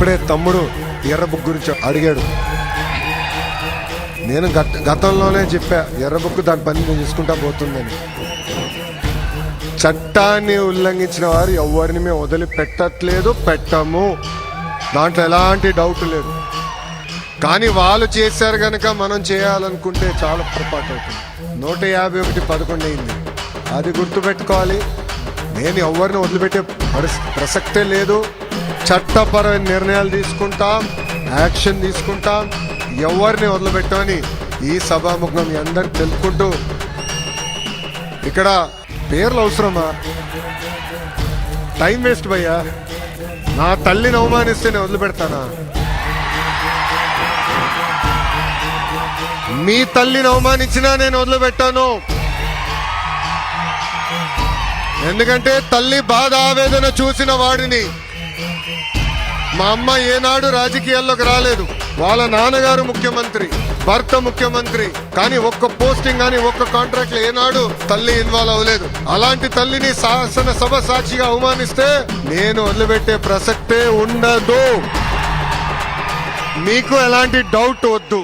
ఇప్పుడే తమ్ముడు ఎర్ర బుక్ గురించి అడిగాడు. నేను గతంలోనే చెప్పా, ఎర్ర బుక్ దాని పని నేను చూసుకుంటా పోతుందని. చట్టాన్ని ఉల్లంఘించిన వారు ఎవరిని మేము వదిలిపెట్టట్లేదు, పెట్టము, దాంట్లో ఎలాంటి డౌట్ లేదు. కానీ వాళ్ళు చేశారు కనుక మనం చేయాలనుకుంటే చాలా పొరపాటు అవుతుంది. 151 అయింది, అది గుర్తుపెట్టుకోవాలి. నేను ఎవరిని వదిలిపెట్టే ప్రసక్తే లేదు. చట్టపరమైన నిర్ణయాలు తీసుకుంటాం, యాక్షన్ తీసుకుంటాం, ఎవరిని వదిలిపెట్టమని ఈ సభాముఖం మీ అందరికి తెలుపుకుంటూ, ఇక్కడ పేర్లు అవసరమా? టైం వేస్ట్ భయ్యా. నా తల్లిని అవమానిస్తే నేను వదిలిపెడతానా? మీ తల్లిని అవమానించినా నేను వదిలిపెట్టాను. ఎందుకంటే తల్లి బాధ ఆవేదన చూసిన వాడిని. మా అమ్మ ఏనాడు రాజకీయాల్లోకి రాలేదు. వాళ్ళ నాన్నగారు ముఖ్యమంత్రి, భర్త ముఖ్యమంత్రి, కానీ ఒక్క పోస్టింగ్ కానీ ఒక్క కాంట్రాక్ట్ లో ఏనాడు తల్లి ఇన్వాల్వ్ అవ్వలేదు. అలాంటి తల్లిని శాసనసభ సాక్షిగా అవమానిస్తే నేను వదిలిపెట్టే ప్రసక్తే ఉండదు. మీకు ఎలాంటి డౌట్ వద్దు.